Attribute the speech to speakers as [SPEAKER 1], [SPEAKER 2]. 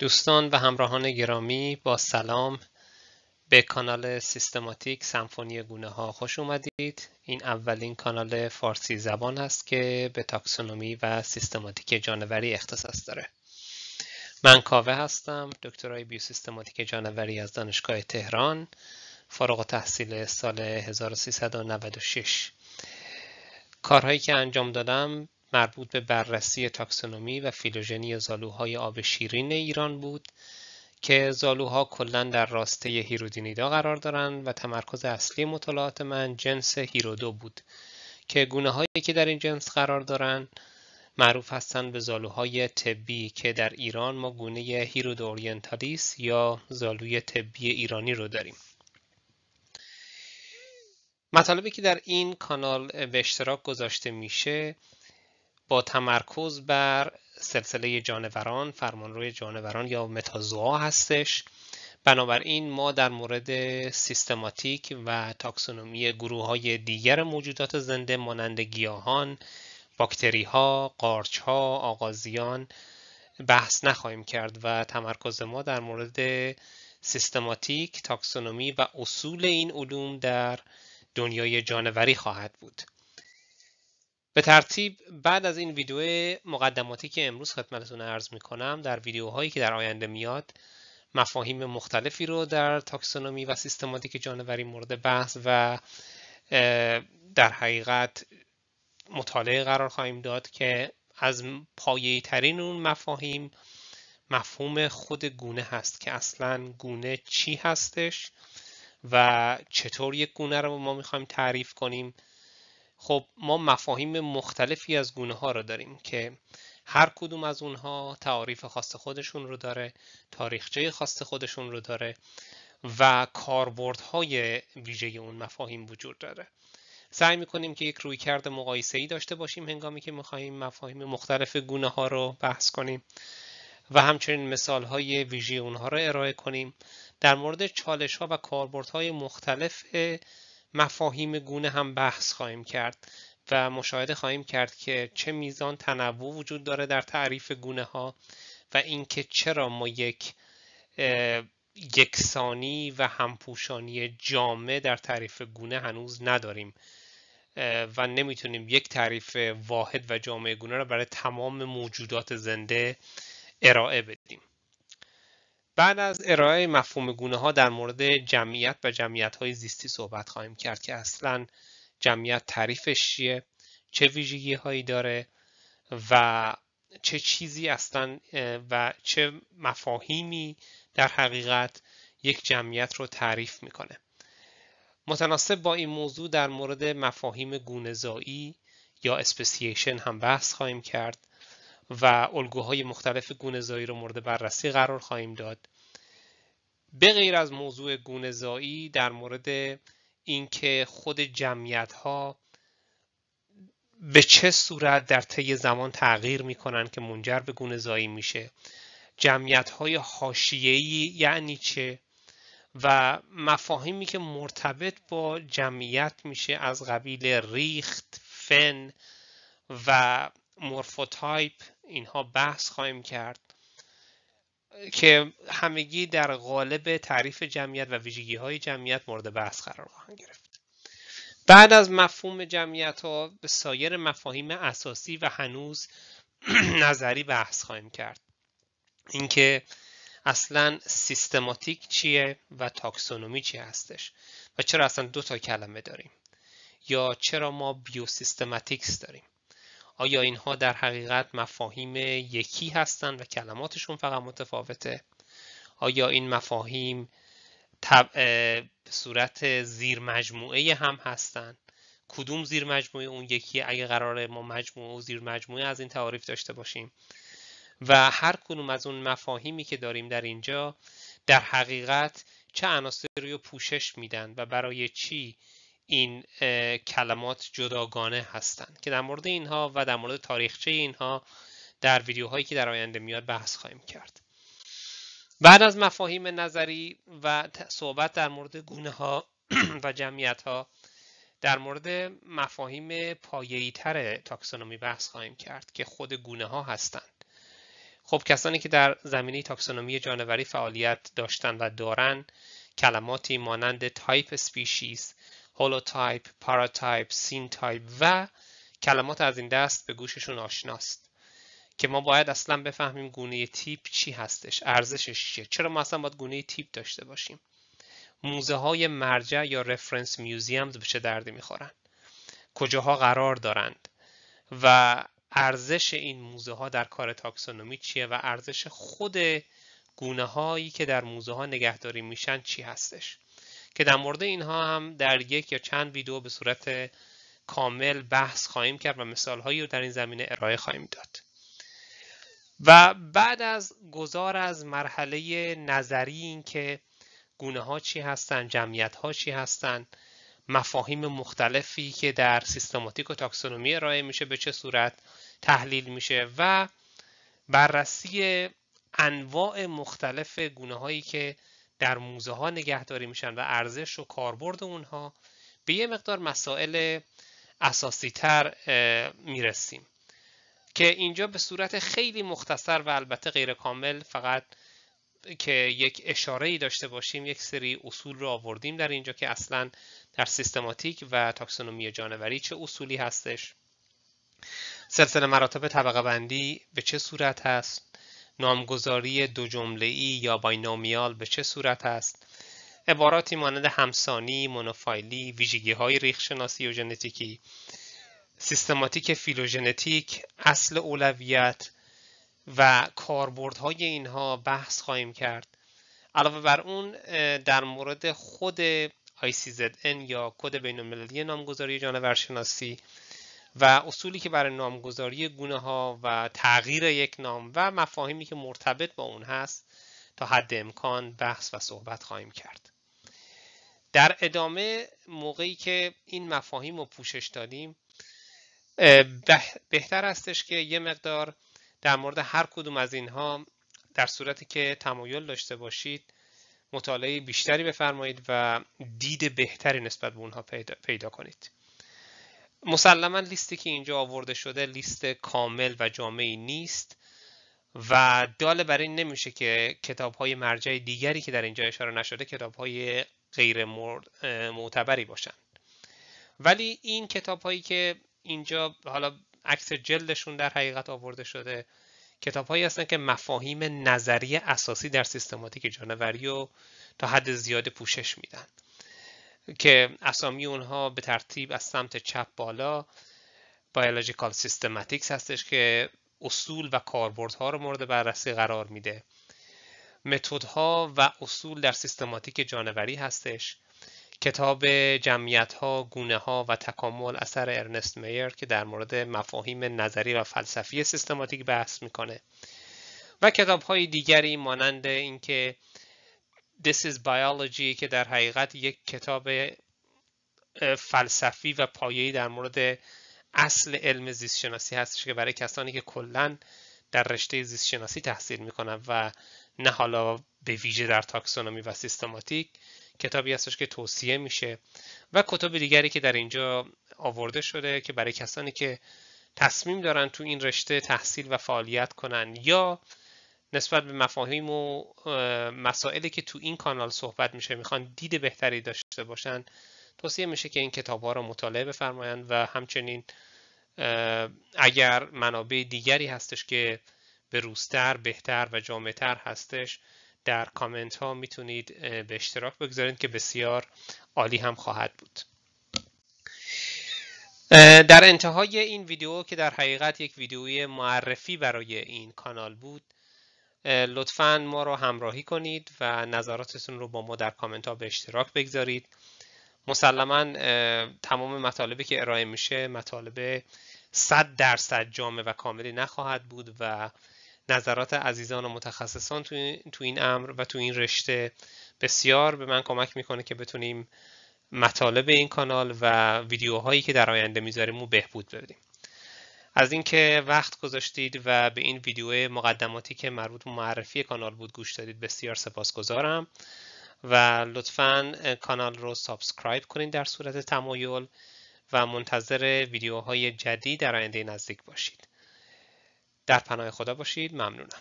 [SPEAKER 1] دوستان و همراهان گرامی، با سلام به کانال سیستماتیک سمفونی گونه ها خوش اومدید. این اولین کانال فارسی زبان است که به تاکسونومی و سیستماتیک جانوری اختصاص داره. من کاوه هستم، دکترای بیوسیستماتیک جانوری از دانشگاه تهران، فارغ التحصیل سال 1396. کارهایی که انجام دادم مربوط به بررسی تاکسونومی و فیلوژنی زالوهای آب شیرین ایران بود که زالوها کلاً در راسته هیرودینیدا قرار دارند و تمرکز اصلی مطالعات من جنس هیرودو بود که گونه‌هایی که در این جنس قرار دارند معروف هستند به زالوهای طبی که در ایران ما گونه هیرودو اورینتالیس یا زالوی طبی ایرانی رو داریم. مطالبی که در این کانال به اشتراک گذاشته میشه با تمرکز بر سلسله جانوران، فرمانروی جانوران یا متازوا هستش. بنابراین ما در مورد سیستماتیک و تاکسونومی گروه‌های دیگر موجودات زنده مانند گیاهان، باکتری‌ها، قارچ‌ها، آغازیان بحث نخواهیم کرد و تمرکز ما در مورد سیستماتیک، تاکسونومی و اصول این علوم در دنیای جانوری خواهد بود. به ترتیب بعد از این ویدیو مقدماتی که امروز خدمتتون عرض می‌کنم، در ویدیوهایی که در آینده میاد مفاهیم مختلفی رو در تاکسونومی و سیستماتیک جانوری مورد بحث و در حقیقت مطالعه قرار خواهیم داد که از پایه‌ای ترین اون مفاهیم مفهوم خود گونه هست که اصلاً گونه چی هستش و چطور یک گونه رو ما می‌خوایم تعریف کنیم. خب ما مفاهیم مختلفی از گونه ها رو داریم که هر کدوم از اونها تعاریف خاص خودشون رو داره، تاریخچه خاص خودشون رو داره و کاربردهای ویژه اون مفاهیم وجود داره. سعی میکنیم که یک رویکرد مقایسه‌ای داشته باشیم هنگامی که میخوایم مفاهیم مختلف گونه ها رو بحث کنیم و همچنین مثال های ویژه اونها رو ارائه کنیم. در مورد چالش ها و کاربردهای مختلف مفاهیم گونه هم بحث خواهیم کرد و مشاهده خواهیم کرد که چه میزان تنوع وجود داره در تعریف گونه ها و اینکه چرا ما یک یکسانی و همپوشانی جامع در تعریف گونه هنوز نداریم و نمیتونیم یک تعریف واحد و جامع گونه را برای تمام موجودات زنده ارائه بدیم. بعد از ارائه مفهوم گونه ها در مورد جمعیت و جمعیت های زیستی صحبت خواهیم کرد که اصلا جمعیت تعریفش چیه، چه ویژگی هایی داره و چه چیزی اصلا و چه مفاهیمی در حقیقت یک جمعیت رو تعریف میکنه. متناسب با این موضوع در مورد مفاهیم گونه‌زایی یا اسپسییشن هم بحث خواهیم کرد و الگوهای مختلف گونه‌زایی رو مورد بررسی قرار خواهیم داد. به غیر از موضوع گونه‌زایی در مورد اینکه خود جمعیت‌ها به چه صورت در طی زمان تغییر می‌کنن که منجر به گونه‌زایی میشه، جمعیت‌های حاشیه‌ای یعنی چه و مفاهیمی که مرتبط با جمعیت میشه از قبیل ریخت، فن و مورفوتایپ، اینها بحث خواهیم کرد که همگی در قالب تعریف جمعیت و ویژگی‌های جمعیت مورد بحث قرار خواهند گرفت. بعد از مفهوم جمعیت ها به سایر مفاهیم اساسی و هنوز نظری بحث خواهیم کرد. اینکه اصلا سیستماتیک چیه و تاکسونومی چی هستش و چرا اصلا دو تا کلمه داریم یا چرا ما بیوسیستماتیکس داریم. آیا اینها در حقیقت مفاهیم یکی هستند و کلماتشون فقط متفاوته؟ آیا این مفاهیم به صورت زیر مجموعه هم هستند؟ کدوم زیر مجموعه اون یکی اگه قراره ما مجموعه و زیر مجموعه از این تعاریف داشته باشیم؟ و هر کدوم از اون مفاهیمی که داریم در اینجا در حقیقت چه عناصری رو پوشش میدن و برای چی این کلمات جداگانه هستند که در مورد اینها و در مورد تاریخچه اینها در ویدیوهایی که در آینده میاد بحث خواهیم کرد. بعد از مفاهیم نظری و صحبت در مورد گونه ها و جمعیت ها در مورد مفاهیم پایه‌ای تر تاکسونومی بحث خواهیم کرد که خود گونه ها هستند. خب کسانی که در زمینه تاکسونومی جانوری فعالیت داشتن و دارن کلماتی مانند تایپ اسپیشیز، هولوتایپ، پاراتایپ، سین تایپ و کلمات از این دست به گوششون آشناست که ما باید اصلا بفهمیم گونه تیپ چی هستش، ارزشش چیه، چرا ما اصلا باید گونه تیپ داشته باشیم، موزه های مرجع یا رفرنس میوزیمز به چه دردی میخورن، کجاها قرار دارند و ارزش این موزه ها در کار تاکسونومی چیه و ارزش خود گونه هایی که در موزه ها نگهداری میشن چی هستش که در مورد اینها هم در یک یا چند ویدیو به صورت کامل بحث خواهیم کرد و مثال هایی رو در این زمینه ارائه خواهیم داد. و بعد از گذار از مرحله نظری این که گونه ها چی هستن، جمعیت ها چی هستن، مفاهیم مختلفی که در سیستماتیک و تاکسونومی ارائه میشه به چه صورت تحلیل میشه و بررسی انواع مختلف گونه هایی که در موزه ها نگهداری میشن و ارزش و کاربرد اونها، به یه مقدار مسائل اساسی تر میرسیم که اینجا به صورت خیلی مختصر و البته غیر کامل فقط که یک اشاره‌ای داشته باشیم یک سری اصول رو آوردیم در اینجا که اصلاً در سیستماتیک و تاکسونومی جانوری چه اصولی هستش، سلسله مراتب طبقه بندی به چه صورت هست، نامگذاری دو جمله‌ای یا باینومیال به چه صورت هست، عباراتی مانند همسانی، مونوفایلی، ویژگی‌های ریخشناسی و ژنتیکی، سیستماتیک فیلوژنتیک، اصل اولویت و کاربردهای اینها بحث خواهیم کرد. علاوه بر اون در مورد خود ICZN یا کد بین‌المللی نامگذاری جانورشناسی و اصولی که برای نامگذاری گونه‌ها و تغییر یک نام و مفاهیمی که مرتبط با اون هست تا حد امکان بحث و صحبت خواهیم کرد. در ادامه موقعی که این مفاهیم رو پوشش دادیم بهتر استش که یه مقدار در مورد هر کدوم از اینها در صورتی که تمایل داشته باشید مطالعه بیشتری بفرمایید و دید بهتری نسبت به اونها پیدا کنید. مسلما لیستی که اینجا آورده شده لیست کامل و جامعی نیست و دال بر این نمیشه که کتاب‌های مرجع دیگری که در اینجا اشاره نشده کتاب‌های غیر معتبری باشن، ولی این کتاب‌هایی که اینجا حالا عکس جلدشون در حقیقت آورده شده کتاب‌هایی هستن که مفاهیم نظری اساسی در سیستماتیک جانوری رو تا حد زیاد پوشش میدن که اسامی اونها به ترتیب از سمت چپ بالا Biological Systematics هستش که اصول و کاربردها رو مورد بررسی قرار میده، متدها و اصول در سیستماتیک جانوری هستش، کتاب جمعیت‌ها، گونه‌ها و تکامل اثر ارنست میر که در مورد مفاهیم نظری و فلسفی سیستماتیک بحث میکنه و کتاب‌های دیگری مانند اینکه This is Biology که در حقیقت یک کتاب فلسفی و پایه‌ای در مورد اصل علم زیست شناسی هستش که برای کسانی که کلاً در رشته زیست شناسی تحصیل میکنن و نه حالا به ویژه در تاکسونومی و سیستماتیک کتابی هستش که توصیه میشه و کتاب دیگری که در اینجا آورده شده که برای کسانی که تصمیم دارن تو این رشته تحصیل و فعالیت کنن یا نسبت به مفاهیم و مسائلی که تو این کانال صحبت میشه میخوان دید بهتری داشته باشن توصیه میشه که این کتاب‌ها رو مطالعه بفرمایند و همچنین اگر منابع دیگری هستش که بروزتر، بهتر و جامع‌تر هستش در کامنت ها میتونید به اشتراک بگذارید که بسیار عالی هم خواهد بود. در انتهای این ویدیو که در حقیقت یک ویدیوی معرفی برای این کانال بود لطفاً ما رو همراهی کنید و نظراتتون رو با ما در کامنت ها به اشتراک بگذارید. مسلماً تمام مطالبی که ارائه میشه مطالب 100% جامع و کاملی نخواهد بود و نظرات عزیزان و متخصصان تو این امر و تو این رشته بسیار به من کمک میکنه که بتونیم مطالب این کانال و ویدیوهایی که در آینده میذاریم رو بهبود بدیم. از اینکه وقت گذاشتید و به این ویدیو مقدماتی که مربوط به معرفی کانال بود گوش دادید بسیار سپاسگزارم و لطفاً کانال رو سابسکرایب کنید در صورت تمایل و منتظر ویدیوهای جدید در آینده نزدیک باشید. در پناه خدا باشید. ممنونم.